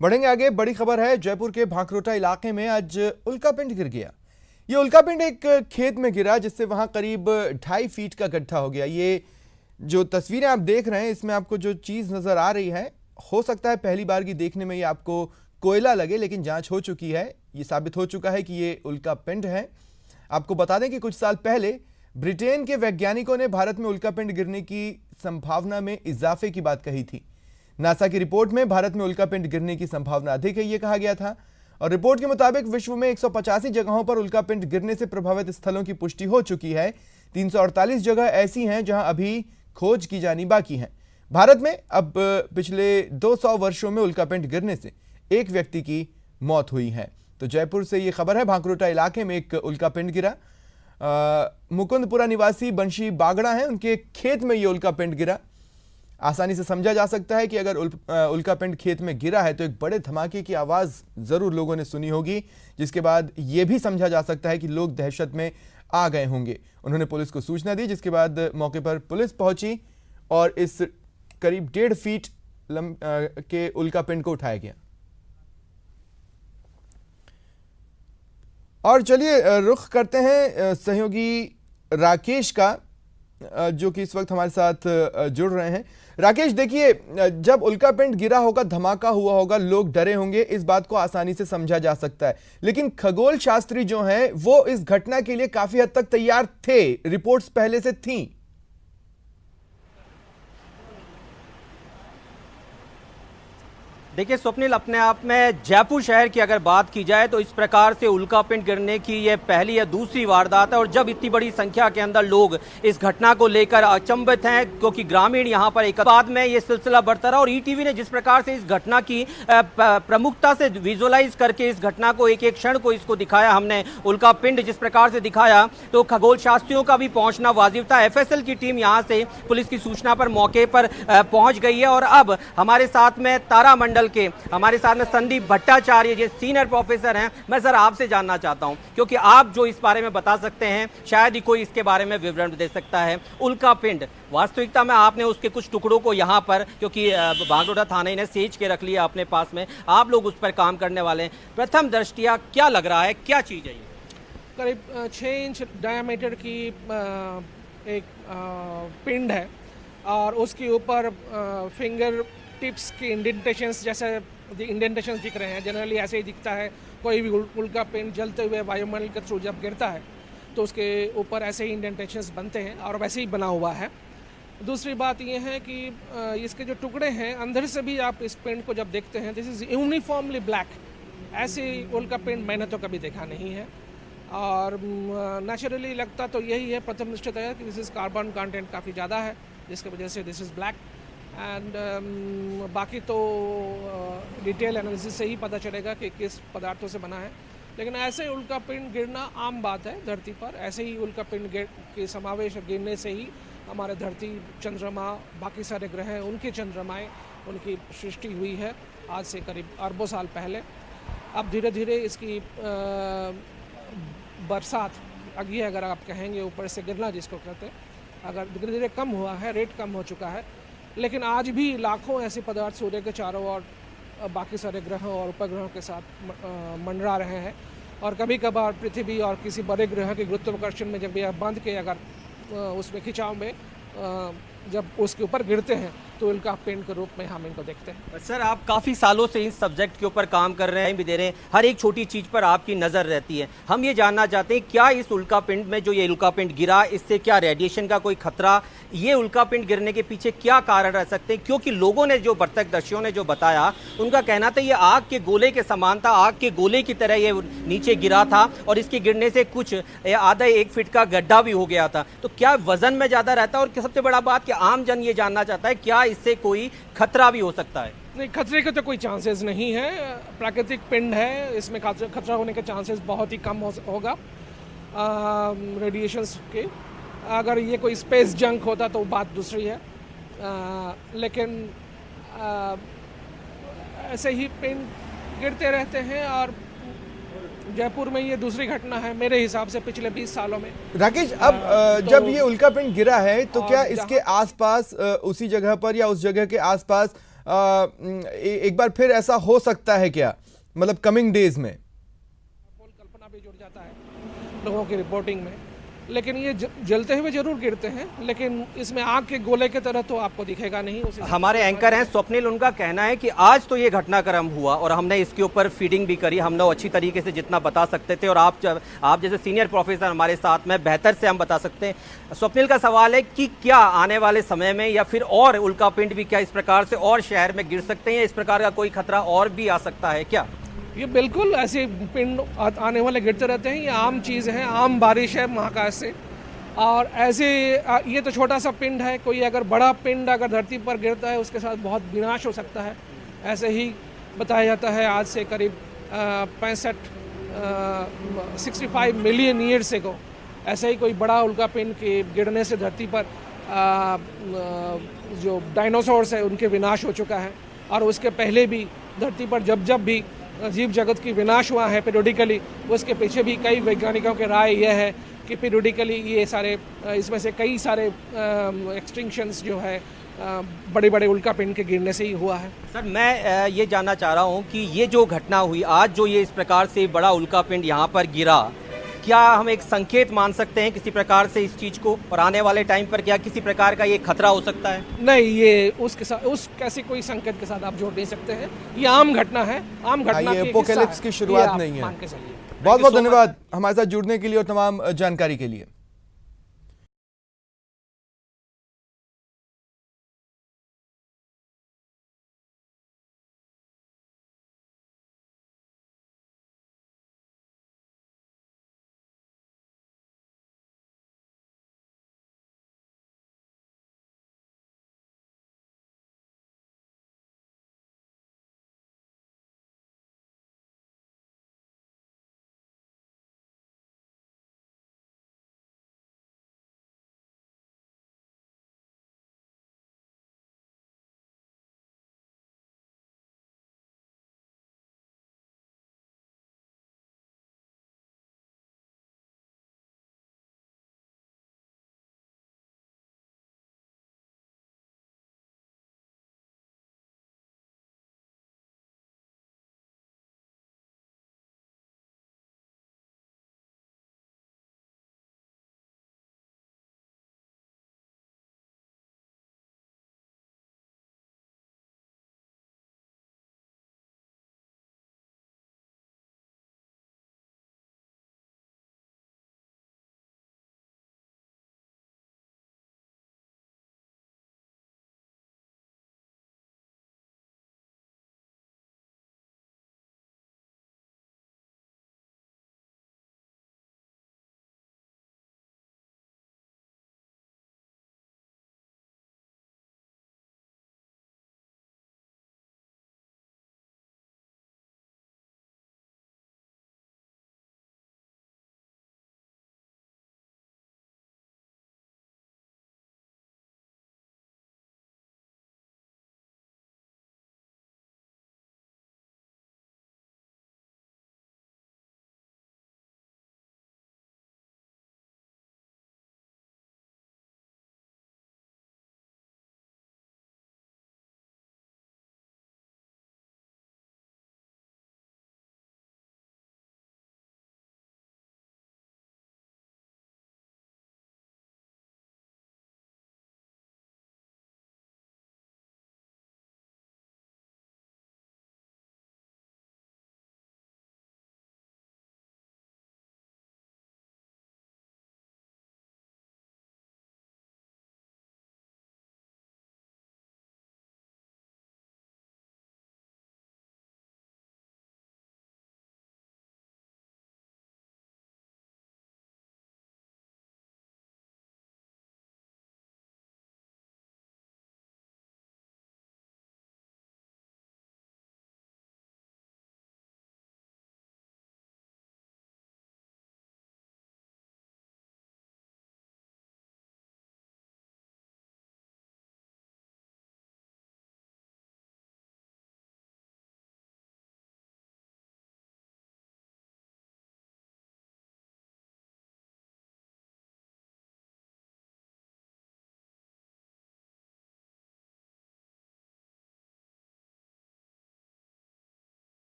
बढ़ेंगे आगे। बड़ी खबर है, जयपुर के भांकरोटा इलाके में आज उल्कापिंड गिर गया। ये उल्कापिंड एक खेत में गिरा, जिससे वहां करीब 2.5 फीट का गड्ढा हो गया। ये जो तस्वीरें आप देख रहे हैं, इसमें आपको जो चीज नजर आ रही है, हो सकता है पहली बार की देखने में ये आपको कोयला लगे, लेकिन जांच हो चुकी है, ये साबित हो चुका है कि ये उल्कापिंड है। आपको बता दें कि कुछ साल पहले ब्रिटेन के वैज्ञानिकों ने भारत में उल्कापिंड गिरने की संभावना में इजाफे की बात कही थी। नासा की रिपोर्ट में भारत में उल्कापिंड गिरने की संभावना अधिक है, यह कहा गया था। और रिपोर्ट के मुताबिक विश्व में 185 जगहों पर उल्कापिंड गिरने से प्रभावित स्थलों की पुष्टि हो चुकी है। 348 जगह ऐसी हैं जहां अभी खोज की जानी बाकी है। भारत में अब पिछले 200 वर्षों में उल्कापिंड गिरने से एक व्यक्ति की मौत हुई है। तो जयपुर से यह खबर है, भांकरोटा इलाके में एक उल्कापिंड गिरा। मुकुंदपुरा निवासी बंशी बागड़ा हैं, उनके खेत में यह उल्कापिंड गिरा। आसानी से समझा जा सकता है कि अगर उल्कापिंड खेत में गिरा है तो एक बड़े धमाके की आवाज जरूर लोगों ने सुनी होगी, जिसके बाद यह भी समझा जा सकता है कि लोग दहशत में आ गए होंगे। उन्होंने पुलिस को सूचना दी, जिसके बाद मौके पर पुलिस पहुंची और इस करीब 1.5 फीट के उल्कापिंड को उठाया गया। और चलिए रुख करते हैं सहयोगी राकेश का, जो कि इस वक्त हमारे साथ जुड़ रहे हैं। राकेश, देखिए, जब उल्कापिंड गिरा होगा, धमाका हुआ होगा, लोग डरे होंगे, इस बात को आसानी से समझा जा सकता है। लेकिन खगोल शास्त्री जो हैं, वो इस घटना के लिए काफी हद तक तैयार थे, रिपोर्ट्स पहले से थीं। देखिए स्वप्निल, अपने आप में जयपुर शहर की अगर बात की जाए तो इस प्रकार से उल्कापिंड गिरने की ये पहली या दूसरी वारदात है। और जब इतनी बड़ी संख्या के अंदर लोग इस घटना को लेकर अचंभित हैं, क्योंकि ग्रामीण यहाँ पर एक बाद में ये सिलसिला बढ़ता रहा। और ईटीवी ने जिस प्रकार से इस घटना की प्रमुखता से विजुअलाइज करके इस घटना को एक एक क्षण को इसको दिखाया, हमने उल्कापिंड जिस प्रकार से दिखाया, तो खगोल शास्त्रियों का भी पहुंचना वाजिब था। एफएसएल की टीम यहाँ से पुलिस की सूचना पर मौके पर पहुंच गई है। और अब हमारे साथ में तारामंडल के हमारे साथ में संदीप भट्टाचार्य जो सीनियर प्रोफेसर हैं। मैं सर आपसे जानना चाहता हूं, क्योंकि आप जो इस बारे में बता सकते हैं, शायद ही कोई इसके बारे में विवरण दे सकता है। उल्कापिंड वास्तविकता में आपने उसके कुछ टुकड़ों को यहाँ पर, क्योंकि भांकरोटा थाने ने सेज के रख लिया अपने पास में, आप लोग उस पर काम करने वाले हैं, प्रथम दृष्टिया क्या लग रहा है, क्या चीज है ये? करीब 6 इंच डायमीटर की एक पिंड है और उसके ऊपर फिंगर टिप्स की इंडेंटेशंस, जैसे इंडेंटेशंस दिख रहे हैं, जनरली ऐसे ही दिखता है। कोई भी उल्का पिंड जलते हुए वायुमंडल के थ्रू जब गिरता है तो उसके ऊपर ऐसे ही इंडेंटेशंस बनते हैं और वैसे ही बना हुआ है। दूसरी बात यह है कि इसके जो टुकड़े हैं, अंदर से भी आप इस पिंड को जब देखते हैं, दिस इज़ यूनिफॉर्मली ब्लैक। ऐसी उल्का पिंड मैंने तो कभी देखा नहीं है। और नेचुरली लगता तो यही है प्रथम दृष्टया कि दिस इज़ कार्बन कंटेंट काफ़ी ज़्यादा है, जिसकी वजह से दिस इज़ ब्लैक। एंड बाकी तो डिटेल एनालिसिस से ही पता चलेगा कि किस पदार्थों से बना है। लेकिन ऐसे उल्कापिंड गिरना आम बात है धरती पर। ऐसे ही उल्कापिंड के समावेश गिरने से ही हमारे धरती, चंद्रमा, बाकी सारे ग्रह, उनके चंद्रमाएँ, उनकी सृष्टि हुई है आज से करीब अरबों साल पहले। अब धीरे धीरे इसकी बरसात, अभी अगर आप कहेंगे ऊपर से गिरना जिसको कहते हैं, अगर धीरे धीरे कम हुआ है, रेट कम हो चुका है। लेकिन आज भी लाखों ऐसे पदार्थ सूर्य के चारों ओर बाकी सारे ग्रहों और उपग्रहों के साथ मंडरा रहे हैं। और कभी कभार पृथ्वी और किसी बड़े ग्रह के गुरुत्वाकर्षण में जब यह बांध के अगर उसमें खिंचाव में जब उसके ऊपर गिरते हैं तो उल्कापिंड के रूप में हम इनको देखते हैं। सर, आप काफ़ी सालों से इस सब्जेक्ट के ऊपर काम कर रहे हैं, भी दे रहे हैं, हर एक छोटी चीज़ पर आपकी नज़र रहती है। हम ये जानना चाहते हैं, क्या इस उल्कापिंड में जो ये उल्कापिंड गिरा, इससे क्या रेडिएशन का कोई खतरा, ये उल्कापिंड गिरने के पीछे क्या कारण रह सकते हैं? क्योंकि लोगों ने, जो प्रत्यक्षदर्शियों ने जो बताया, उनका कहना था ये आग के गोले के समान था, आग के गोले की तरह ये नीचे गिरा था और इसके गिरने से कुछ आधा 1 फीट का गड्ढा भी हो गया था। तो क्या वजन में ज़्यादा रहता है? और सबसे बड़ा बात कि आम जन ये जानना चाहता है, क्या इससे कोई खतरा भी हो सकता है? नहीं, खतरे के तो कोई चांसेस नहीं है। प्राकृतिक पिंड है, इसमें खतरा होने के चांसेस बहुत ही कम होगा रेडिएशंस के। अगर ये कोई स्पेस जंक होता तो बात दूसरी है। लेकिन ऐसे ही पिंड गिरते रहते हैं और जयपुर में ये दूसरी घटना है मेरे हिसाब से पिछले 20 सालों में। राकेश, अब जब ये उल्कापिंड गिरा है तो क्या इसके आसपास उसी जगह पर या उस जगह के आसपास एक बार फिर ऐसा हो सकता है क्या, मतलब कमिंग डेज में? कल्पना भी जुड़ जाता है लोगों की रिपोर्टिंग में, लेकिन ये जलते हुए जरूर गिरते हैं, लेकिन इसमें आग के गोले की तरह तो आपको दिखेगा नहीं। हमारे एंकर हैं स्वप्निल, उनका कहना है कि आज तो ये घटनाक्रम हुआ और हमने इसके ऊपर फीडिंग भी करी, हमने अच्छी तरीके से जितना बता सकते थे, और आप जैसे सीनियर प्रोफेसर हमारे साथ में बेहतर से हम बता सकते हैं। स्वप्निल का सवाल है कि क्या आने वाले समय में या फिर और उल्कापिंड भी क्या इस प्रकार से और शहर में गिर सकते हैं, इस प्रकार का कोई खतरा और भी आ सकता है क्या? ये बिल्कुल ऐसे पिंड आने वाले गिरते रहते हैं, ये आम चीज़ है, आम बारिश है महाकाश से। और ऐसे ये तो छोटा सा पिंड है, कोई अगर बड़ा पिंड अगर धरती पर गिरता है उसके साथ बहुत विनाश हो सकता है। ऐसे ही बताया जाता है आज से करीब 65 मिलियन ईयर्स को ऐसे ही कोई बड़ा उल्कापिंड के गिरने से धरती पर जो डायनासोर्स है उनके विनाश हो चुका है। और उसके पहले भी धरती पर जब भी जीव जगत की विनाश हुआ है पीरियडिकली, उसके पीछे भी कई वैज्ञानिकों की राय यह है कि पीरियडिकली ये सारे इसमें से कई सारे एक्सटिंक्शंस जो है बड़े बड़े उल्कापिंड के गिरने से ही हुआ है। सर, मैं ये जानना चाह रहा हूँ कि ये जो घटना हुई आज, जो ये इस प्रकार से बड़ा उल्कापिंड यहाँ पर गिरा, क्या हम एक संकेत मान सकते हैं किसी प्रकार से इस चीज को, और आने वाले टाइम पर क्या किसी प्रकार का ये खतरा हो सकता है? नहीं, ये उसके साथ उस कैसे कोई संकेत के साथ आप जोड़ नहीं सकते हैं। ये आम घटना है, आम घटना ये एपोकैलिप्स की शुरुआत नहीं है। बहुत बहुत धन्यवाद हमारे साथ जुड़ने के लिए और तमाम जानकारी के लिए।